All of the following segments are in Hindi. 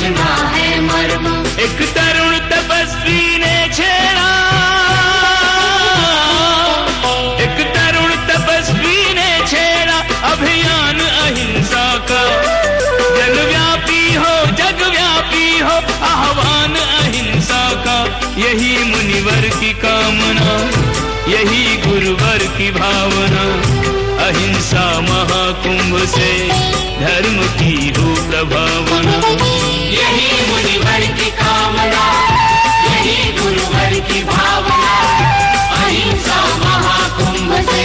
समझना है मर्म। एक तरुण तपस्वी ने छेड़ा, एक तरुण तपस्वी ने छेड़ा अभियान अहिंसा का। जगव्यापी हो आह्वान अहिंसा का। यही मुनिवर की कामना, यही गुरुवर की भावना। अहिंसा महाकुंभ से धर्म की हो प्रभावना। यही मुनिवर की कामना, यही गुरुवर की भावना। अहिंसा महाकुंभ से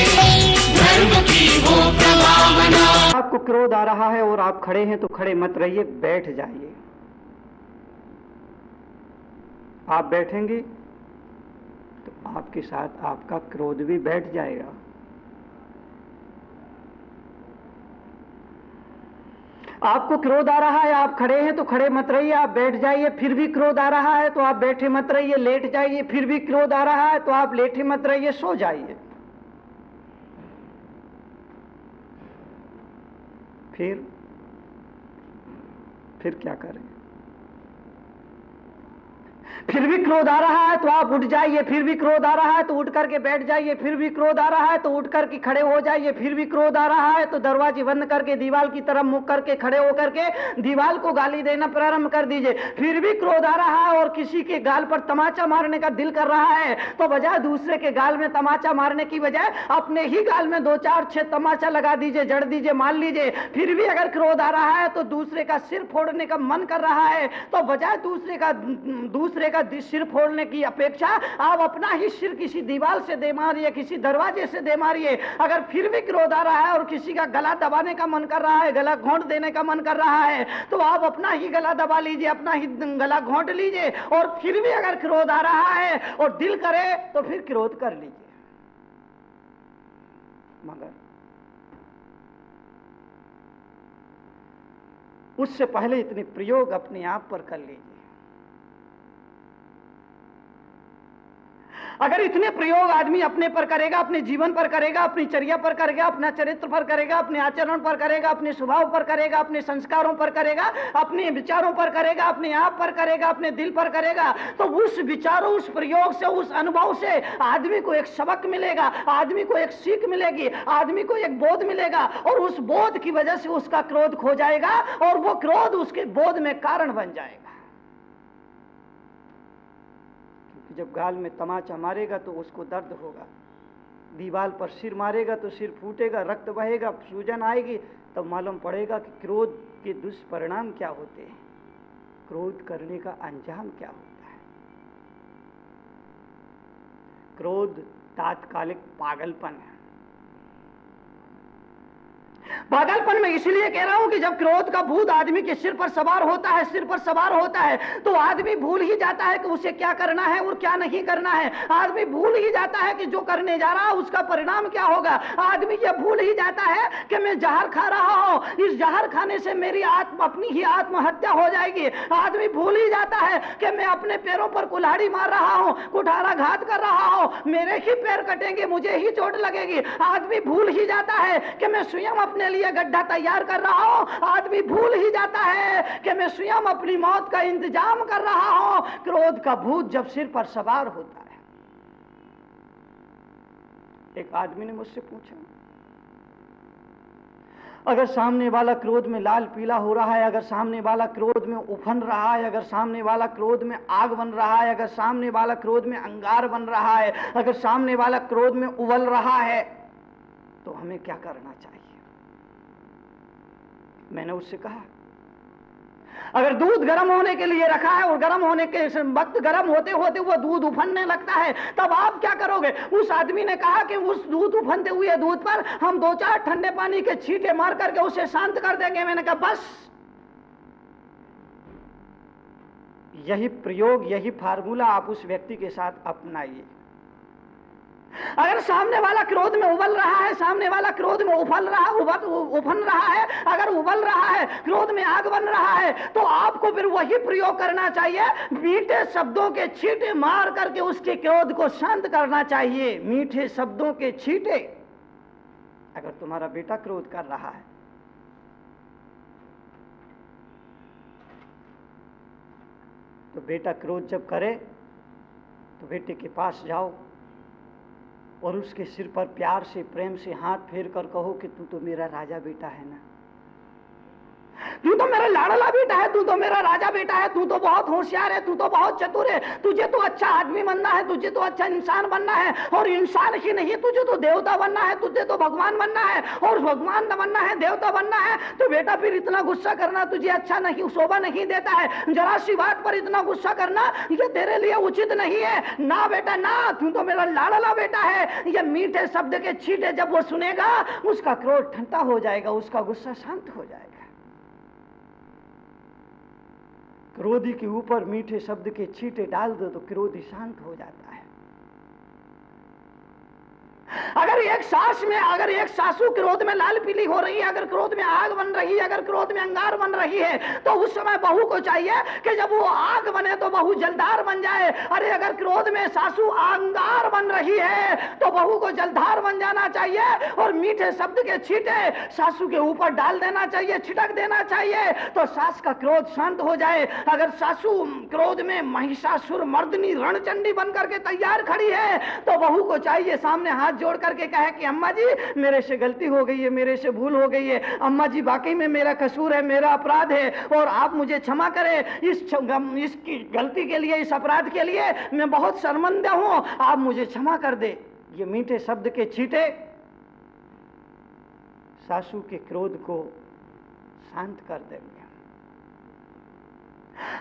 धर्म की हो प्रभावना। आपको क्रोध आ रहा है और आप खड़े हैं तो खड़े मत रहिए, बैठ जाइए। आप बैठेंगे तो आपके साथ आपका क्रोध भी बैठ जाएगा। आपको क्रोध आ रहा है, आप खड़े हैं तो खड़े मत रहिए, आप बैठ जाइए। फिर भी क्रोध आ रहा है तो आप बैठे मत रहिए, लेट जाइए। फिर भी क्रोध आ रहा है तो आप लेटे मत रहिए, सो जाइए। फिर क्या करें? फिर भी क्रोध आ रहा है तो आप उठ जाइए। फिर भी क्रोध आ रहा है तो उठ करके बैठ जाइए। फिर भी क्रोध आ रहा है तो उठ करके खड़े हो जाइए। फिर भी क्रोध आ रहा है तो दरवाजे बंद करके दीवार की तरफ मुख करके खड़े होकर के दीवार को गाली देना प्रारंभ कर दीजिए। फिर भी क्रोध आ रहा है और किसी के गाल पर तमाचा मारने का दिल कर रहा है तो बजाय दूसरे के गाल में तमाचा मारने की बजाय अपने ही गाल में 2 4 6 तमाचा लगा दीजिए, जड़ दीजिए, मान लीजिए। फिर भी अगर क्रोध आ रहा है तो दूसरे का सिर फोड़ने का मन कर रहा है तो बजाय दूसरे का सिर फोड़ने की अपेक्षा आप अपना ही सिर किसी दीवार से दे मारिए, किसी दरवाजे से दे मारिए। अगर फिर भी क्रोध आ रहा है और किसी का गला दबाने का मन कर रहा है, गला घोंट देने का मन कर रहा है तो आप अपना ही गला दबा लीजिए, अपना ही गला घोंट लीजिए। और फिर भी अगर क्रोध आ रहा है और दिल करे तो फिर क्रोध कर लीजिए, मगर उससे पहले इतने प्रयोग अपने आप पर कर लीजिए। अगर इतने प्रयोग आदमी अपने पर करेगा, अपने जीवन पर करेगा, अपनी चर्या पर करेगा, अपना चरित्र पर करेगा, अपने आचरण पर करेगा, अपने स्वभाव पर करेगा, अपने संस्कारों पर करेगा, अपने विचारों पर करेगा, अपने आप पर करेगा, अपने दिल पर करेगा, तो उस विचारों, उस प्रयोग से, उस अनुभव से आदमी को एक सबक मिलेगा, आदमी को एक सीख मिलेगी, आदमी को एक बोध मिलेगा। और उस बोध की वजह से उसका क्रोध खो जाएगा और वो क्रोध उसके बोध में कारण बन जाएगा। जब गाल में तमाचा मारेगा तो उसको दर्द होगा, दीवार पर सिर मारेगा तो सिर फूटेगा, रक्त बहेगा, सूजन आएगी, तब मालूम पड़ेगा कि क्रोध के दुष्परिणाम क्या होते हैं, क्रोध करने का अंजाम क्या होता है। क्रोध तात्कालिक पागलपन है। पागलपन में इसलिए कह रहा हूं कि जब क्रोध का भूत आदमी के सिर पर सवार होता है, तो आदमी भूल ही जाता है कि उसे क्या करना है और क्या नहीं करना है। आदमी भूल ही जाता है कि जो करने जा रहा है उसका परिणाम क्या होगा। आदमी ये भूल ही जाता है कि मैं जहर खा रहा हूं, इस जहर खाने से मेरी अपनी ही आत्महत्या हो जाएगी। आदमी भूल ही जाता है कि मैं अपने पैरों पर कुल्हाड़ी मार रहा हूं, कुठाराघात कर रहा हूं, मेरे ही पैर कटेंगे, मुझे ही चोट लगेगी। आदमी भूल ही जाता है कि मैं स्वयं अपने लिए गड्ढा तैयार कर रहा हूं। आदमी भूल ही जाता है कि मैं स्वयं अपनी मौत का इंतजाम कर रहा हूं। क्रोध का भूत जब सिर पर सवार होता है। एक आदमी ने मुझसे पूछा, अगर सामने वाला क्रोध में लाल पीला हो रहा है, अगर सामने वाला क्रोध में उफन रहा है, अगर सामने वाला क्रोध में आग बन रहा है, अगर सामने वाला क्रोध में अंगार बन रहा है, अगर सामने वाला क्रोध में उबल रहा है, तो हमें क्या करना चाहिए? मैंने उससे कहा, अगर दूध गर्म होने के लिए रखा है और गर्म होने के वक्त गर्म होते होते वो दूध उफनने लगता है, तब आप क्या करोगे? उस आदमी ने कहा कि उस दूध उफनते हुए दूध पर हम 2-4 ठंडे पानी के छींटे मार करके उसे शांत कर देंगे। मैंने कहा बस यही प्रयोग, यही फार्मूला आप उस व्यक्ति के साथ अपनाइए। अगर सामने वाला क्रोध में उबल रहा है, सामने वाला क्रोध में उफन रहा है, अगर उबल रहा है, क्रोध में आग बन रहा है, तो आपको फिर वही प्रयोग करना चाहिए, मीठे शब्दों के छींटे मार करके उसके क्रोध को शांत करना चाहिए। मीठे शब्दों के छींटे। अगर तुम्हारा बेटा क्रोध कर रहा है तो बेटा क्रोध जब करे तो बेटे के पास जाओ और उसके सिर पर प्यार से प्रेम से हाथ फेर कर कहो कि तू तो मेरा राजा बेटा है ना, तू तो मेरा लाडला बेटा है, तू तो मेरा राजा बेटा है, तू तो बहुत होशियार है, तू तो बहुत चतुर है, तुझे तो अच्छा आदमी बनना है, तुझे तो अच्छा इंसान बनना है, और इंसान ही नहीं तुझे तो देवता बनना है, तुझे तो भगवान बनना है, और भगवान बनना है, देवता बनना है। तो बेटा फिर इतना गुस्सा करना तुझे अच्छा नहीं, शोभा नहीं देता है, जरा सी बात पर इतना गुस्सा करना ये तेरे लिए उचित नहीं है ना बेटा ना, तू तो मेरा लाडला बेटा है। ये मीठे शब्द के छींटे जब वो सुनेगा उसका क्रोध ठंडा हो जाएगा, उसका गुस्सा शांत हो जाएगा। क्रोधी के ऊपर मीठे शब्द के छींटे डाल दो तो क्रोधी शांत हो जाता है। अगर एक सासू क्रोध में लाल पीली हो रही है, अगर क्रोध में आग बन रही है, अगर क्रोध में अंगार बन रही है, तो उस समय बहू को चाहिए कि जब वो आग बने तो बहू जलधार बन जाए। अरे अगर क्रोध में सासू अंगार बन रही है तो बहू को जलधार बन जाना चाहिए और मीठे शब्द के छींटे सासू के ऊपर डाल देना चाहिए, छिटक देना चाहिए, तो सास का क्रोध शांत हो जाए। अगर सासू क्रोध में महिषासुर मर्दनी रणचंडी बन करके तैयार खड़ी है तो बहू को चाहिए सामने हाथ जोड़ करके कहे कि अम्मा जी मेरे से गलती हो गई है, मेरे से भूल हो गई है, अम्मा जी वाकई में मेरा कसूर है, मेरा अपराध है और आप मुझे क्षमा करें, इसकी गलती के लिए, इस अपराध के लिए मैं बहुत शर्मिंदा हूं, आप मुझे क्षमा कर दे। ये मीठे शब्द के छींटे सासू के क्रोध को शांत कर देंगे।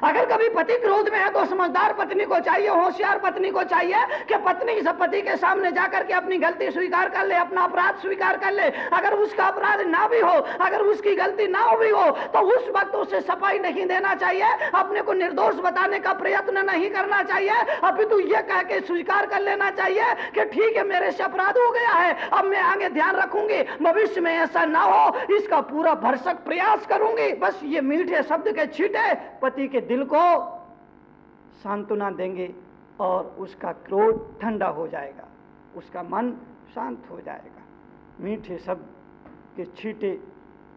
अगर कभी पति क्रोध में है तो समझदार पत्नी को चाहिए, होशियार पत्नी को चाहिए कि पत्नी सब पति के सामने जाकर के अपनी गलती स्वीकार कर ले, अपना अपराध स्वीकार कर ले। अगर उसका अपराध ना भी हो, अगर उसकी गलती ना भी हो तो उस वक्त उसे सफाई नहीं देना चाहिए, अपने को निर्दोष बताने का प्रयत्न नहीं करना चाहिए, अभी तो यह कह के स्वीकार कर लेना चाहिए कि ठीक है मेरे से अपराध हो गया है, अब मैं आगे ध्यान रखूंगी, भविष्य में ऐसा ना हो इसका पूरा भरसक प्रयास करूंगी। बस ये मीठे शब्द के छींटे पति के दिल को सांत्वना देंगे और उसका क्रोध ठंडा हो जाएगा, उसका मन शांत हो जाएगा। मीठे शब्द के छींटे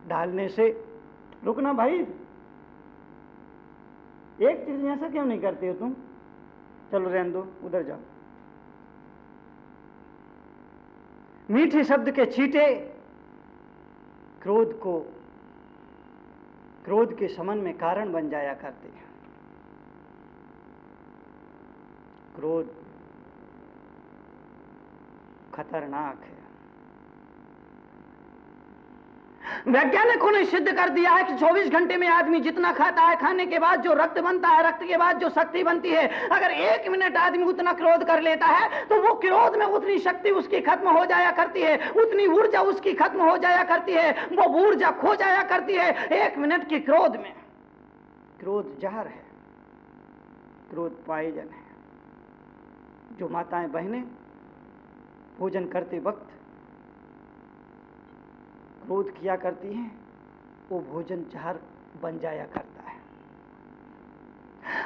डालने से रुकना भाई, एक चीज ऐसा क्यों नहीं करते हो तुम, चलो रहने दो, उधर जाओ। मीठे शब्द के छींटे क्रोध के शमन में कारण बन जाया करते हैं। क्रोध खतरनाक है। वैज्ञानिकों ने सिद्ध कर दिया है कि 24 घंटे में आदमी जितना खाता है, खाने के बाद जो रक्त बनता है, रक्त के बाद जो शक्ति बनती है, अगर 1 मिनट आदमी उतना क्रोध कर लेता है तो वो क्रोध में उतनी शक्ति उसकी खत्म हो जाया करती है, उतनी ऊर्जा उसकी खत्म हो जाया करती है, वो ऊर्जा खो जाया करती है 1 मिनट की क्रोध में। क्रोध जहर है, क्रोध पॉइजन है। जो माताएं बहनें भोजन करते वक्त क्रोध किया करती हैं वो भोजन जहर बन जाया करता है।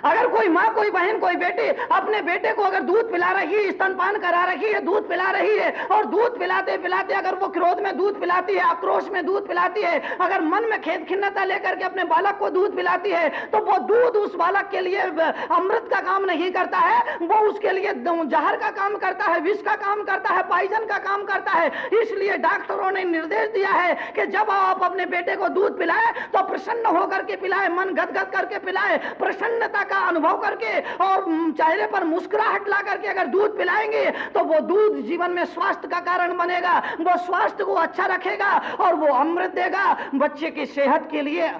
अगर कोई माँ, कोई बहन, कोई बेटी अपने बेटे को अगर दूध पिला रही है, स्तनपान करा रही है, दूध पिला रही है और दूध पिलाते पिलाते अगर वो क्रोध में दूध पिलाती है, आक्रोश में दूध पिलाती है, अगर मन में खेद खिन्नता लेकर के अपने बालक को दूध पिलाती है तो वो दूध उस बालक के लिए अमृत का काम नहीं करता है, वो उसके लिए जहर का काम करता है, विष का काम करता है, पॉइजन का काम करता है। इसलिए डॉक्टरों ने निर्देश दिया है कि जब आप अपने बेटे को दूध पिलाए तो प्रसन्न होकर के पिलाए, मन गदगद करके पिलाए, प्रसन्न का अनुभव करके और चेहरे पर मुस्कुराहट ला करके अगर दूध पिलाएंगे तो वो दूध जीवन में स्वास्थ्य का कारण बनेगा, वो स्वास्थ्य को अच्छा रखेगा और वो अमृत देगा, बच्चे की सेहत के लिए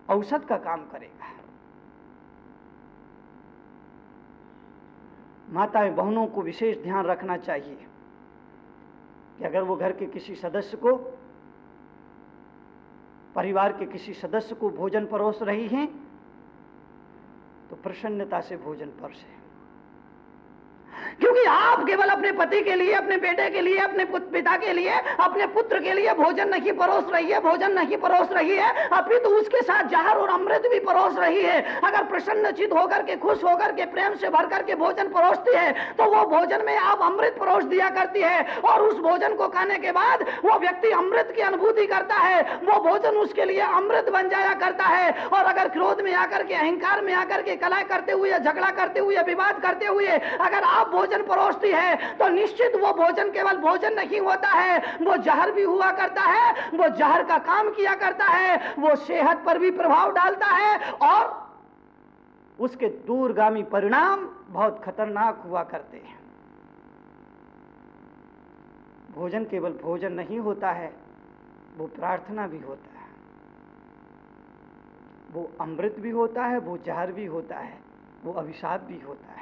औषध का काम करेगा। माताएं बहनों को विशेष ध्यान रखना चाहिए कि अगर वो घर के किसी सदस्य को, परिवार के किसी सदस्य को भोजन परोस रही हैं तो प्रसन्नता से भोजन परसे। क्योंकि आप केवल अपने पति के लिए, अपने बेटे के लिए, अपने पिता के लिए, अपने पुत्र के लिए भोजन नहीं परोस रही है, भोजन नहीं परोस रही है, अभी तो उसके साथ जहर और अमृत भी परोस रही है। अगर प्रसन्नचित होकर के, खुश होकर के, प्रेम से भर करके भोजन परोसती है तो वो भोजन में आप अमृत परोस दिया करती है, और उस भोजन को खाने के बाद वो व्यक्ति अमृत की अनुभूति करता है, वो भोजन उसके लिए अमृत बन जाया करता है। और अगर क्रोध में आकर के, अहंकार में आकर के, कलह करते हुए, झगड़ा करते हुए, विवाद करते हुए अगर आप भोजन परोसती है तो निश्चित वो भोजन केवल भोजन नहीं होता है, वो जहर भी हुआ करता है, वो जहर का काम किया करता है, वो सेहत पर भी प्रभाव डालता है, और उसके दूरगामी परिणाम बहुत खतरनाक हुआ करते हैं। भोजन केवल भोजन नहीं होता है, वो प्रार्थना भी होता है, वो अमृत भी होता है, वो जहर भी होता है, वो अभिशाप भी होता है।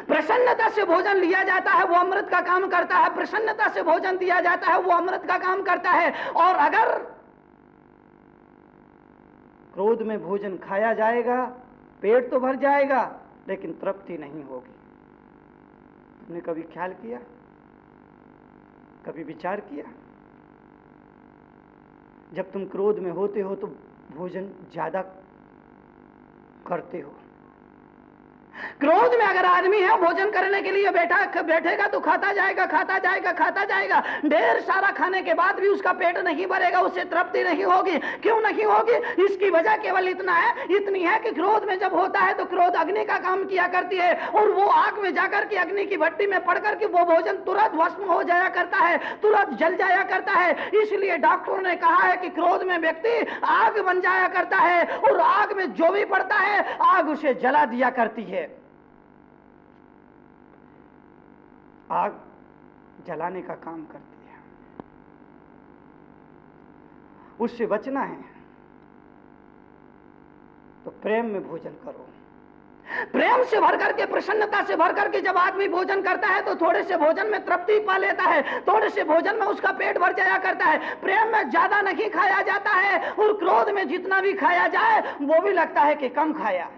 प्रसन्नता से भोजन लिया जाता है, वो अमृत का काम करता है, प्रसन्नता से भोजन दिया जाता है, वो अमृत का काम करता है। और अगर क्रोध में भोजन खाया जाएगा, पेट तो भर जाएगा लेकिन तृप्ति नहीं होगी। तुमने कभी ख्याल किया, कभी विचार किया? जब तुम क्रोध में होते हो तो भोजन ज्यादा करते हो। क्रोध में अगर आदमी है, भोजन करने के लिए बैठेगा तो खाता जाएगा, खाता जाएगा, खाता जाएगा, ढेर सारा खाने के बाद भी उसका पेट नहीं भरेगा, उससे तृप्ति नहीं होगी। क्यों नहीं होगी? इसकी वजह केवल इतनी है कि क्रोध में जब होता है तो क्रोध अग्नि का काम किया करती है, और वो आग में जाकर के, अग्नि की भट्टी में पड़ करके वो भोजन तुरंत भस्म हो जाया करता है, तुरंत जल जाया करता है। इसलिए डॉक्टरों ने कहा है कि क्रोध में व्यक्ति आग बन जाया करता है, और आग में जो भी पड़ता है आग उसे जला दिया करती है। आग जलाने का काम करती है। उससे बचना है तो प्रेम में भोजन करो। प्रेम से भर करके, प्रसन्नता से भर करके जब आदमी भोजन करता है तो थोड़े से भोजन में तृप्ति पा लेता है, थोड़े से भोजन में उसका पेट भर जाया करता है। प्रेम में ज्यादा नहीं खाया जाता है, और क्रोध में जितना भी खाया जाए वो भी लगता है कि कम खाया।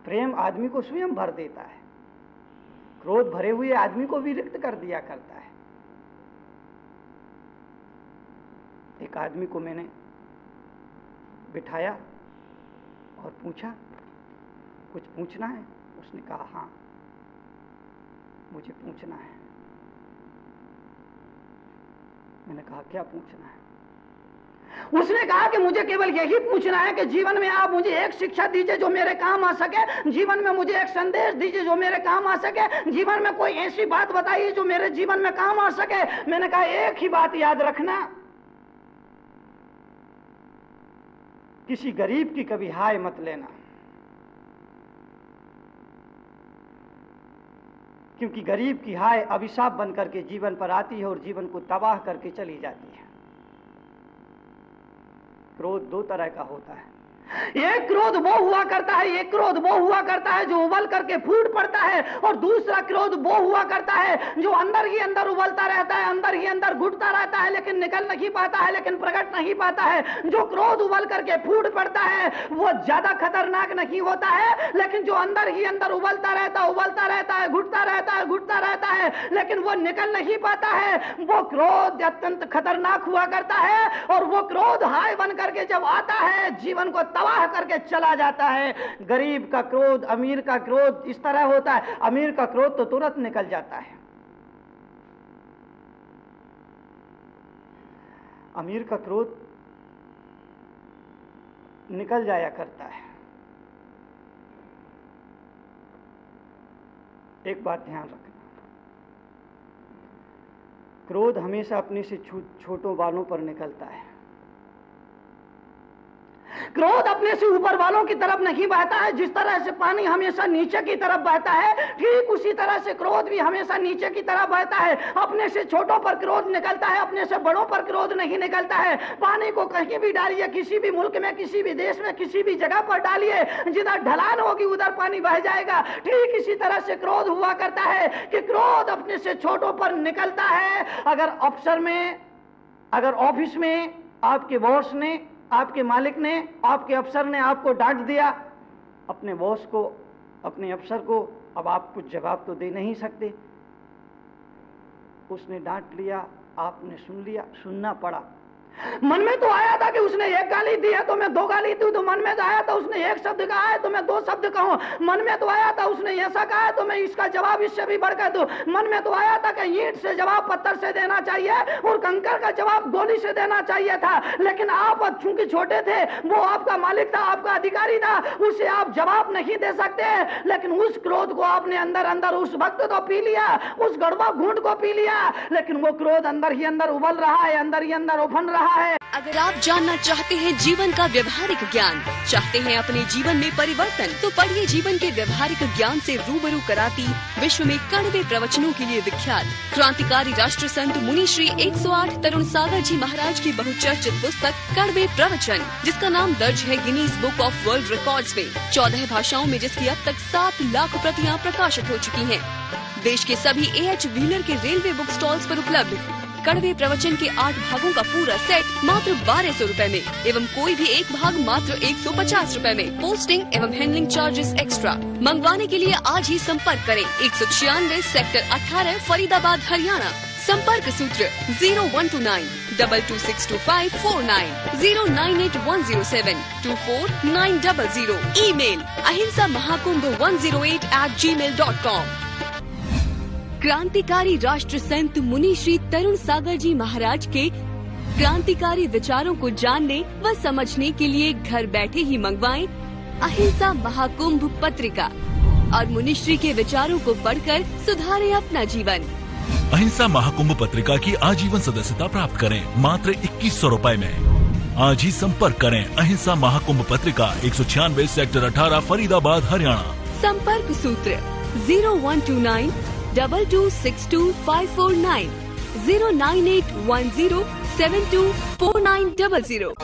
प्रेम आदमी को स्वयं भर देता है, क्रोध भरे हुए आदमी को भी रिक्त कर दिया करता है। एक आदमी को मैंने बिठाया और पूछा, कुछ पूछना है? उसने कहा हाँ, मुझे पूछना है। मैंने कहा क्या पूछना है? उसने कहा कि मुझे केवल यही पूछना है कि जीवन में आप मुझे एक शिक्षा दीजिए जो मेरे काम आ सके, जीवन में मुझे एक संदेश दीजिए जो मेरे काम आ सके, जीवन में कोई ऐसी बात बताइए जो मेरे जीवन में काम आ सके। मैंने कहा एक ही बात याद रखना, किसी गरीब की कभी हाय मत लेना, क्योंकि गरीब की हाय अभिशाप बन करके जीवन पर आती है और जीवन को तबाह करके चली जाती है। क्रोध दो तरह का होता है, एक क्रोध वो हुआ करता है, एक क्रोध वो हुआ करता है जो उबल करके फूट पड़ता है, और दूसरा क्रोध वो हुआ करता है जो अंदर ही अंदर उबलता रहता है, अंदर ही अंदर घुटता रहता है, लेकिन निकल नहीं पाता है, लेकिन प्रकट नहीं पाता है। जो क्रोध उबल करके फूट पड़ता है वो ज्यादा खतरनाक नहीं होता है, लेकिन जो अंदर ही अंदर उबलता रहता है, घुटता रहता है, लेकिन वो निकल नहीं पाता है, वो क्रोध अत्यंत खतरनाक हुआ करता है। और वो क्रोध हाय बन करके जब आता है जीवन को तबाह करके चला जाता है। गरीब का क्रोध, अमीर का क्रोध इस तरह होता है, अमीर का क्रोध तो तुरंत निकल जाता है। अमीर का क्रोध निकल जाया करता है। एक बात ध्यान रखना, क्रोध हमेशा अपने से छोटों वालों पर निकलता है। क्रोध अपने से ऊपर वालों की तरफ नहीं बहता है। जिस तरह से पानी हमेशा नीचे की तरफ बहता है, ठीक उसी तरह से क्रोध भी हमेशा नीचे की तरफ बहता है। अपने से छोटों पर क्रोध निकलता है, अपने से बड़ों पर क्रोध नहीं निकलता है। पानी को कहीं भी डालिए, किसी भी मुल्क में, किसी भी देश में, किसी भी जगह पर डालिए, जिधर ढलान होगी उधर पानी बह जाएगा। ठीक इसी तरह से क्रोध हुआ करता है कि क्रोध अपने से छोटों पर निकलता है। अगर अफसर में, अगर ऑफिस में आपके बॉस ने, आपके मालिक ने, आपके अफसर ने आपको डांट दिया, अपने बॉस को, अपने अफसर को अब आप कुछ जवाब तो दे नहीं सकते। उसने डांट लिया, आपने सुन लिया, सुनना पड़ा। मन में तो आया था कि उसने एक गाली दी है तो मैं दो गाली दूं, तो मन में तो आया था उसने एक शब्द कहा है तो मैं दो शब्द कहूं, मन में तो आया था उसने ऐसा कहा है तो मैं इसका जवाब इससे भी बढ़कर दूं, मन में तो आया था कि ईंट से जवाब पत्थर से देना चाहिए और कंकर का जवाब गोली से देना चाहिए था, लेकिन आप चूंकि छोटे थे, वो आपका मालिक था, आपका अधिकारी था, उसे आप जवाब नहीं दे सकते। लेकिन उस क्रोध को आपने अंदर अंदर उस वक्त तो पी लिया, उस गड़बा घूंट को पी लिया, लेकिन वो क्रोध अंदर ही अंदर उबल रहा है, अंदर ही अंदर उफन रहा है। अगर आप जानना चाहते हैं जीवन का व्यवहारिक ज्ञान, चाहते हैं अपने जीवन में परिवर्तन, तो पढ़िए जीवन के व्यवहारिक ज्ञान से रूबरू कराती विश्व में कड़वे प्रवचनों के लिए विख्यात क्रांतिकारी राष्ट्र संत मुनि श्री 108 तरुण सागर जी महाराज की बहुचर्चित पुस्तक कड़वे प्रवचन, जिसका नाम दर्ज है Guinness book of world records में, 14 भाषाओं में, जिसकी अब तक 7 लाख प्रतियां प्रकाशित हो चुकी हैं। देश के सभी A.H. व्हीलर के रेलवे बुक स्टॉल्स पर उपलब्ध कड़वे प्रवचन के 8 भागों का पूरा सेट मात्र 1200 रुपए में एवं कोई भी एक भाग मात्र 150 रुपए में, पोस्टिंग एवं हैंडलिंग चार्जेस एक्स्ट्रा। मंगवाने के लिए आज ही संपर्क करें 196 सेक्टर 18 फरीदाबाद हरियाणा। संपर्क सूत्र 0129 226254 098 24900। Email ahimsamahakumbh108@gmail.com। क्रांतिकारी राष्ट्र संत मुनि श्री तरुण सागर जी महाराज के क्रांतिकारी विचारों को जानने व समझने के लिए घर बैठे ही मंगवाएं अहिंसा महाकुंभ पत्रिका और मुनिश्री के विचारों को पढ़कर सुधारें अपना जीवन। अहिंसा महाकुंभ पत्रिका की आजीवन सदस्यता प्राप्त करें मात्र 2100 रुपए में। आज ही संपर्क करें अहिंसा महाकुंभ पत्रिका 196 सेक्टर 18 फरीदाबाद हरियाणा। संपर्क सूत्र 0129 226254 09810724900।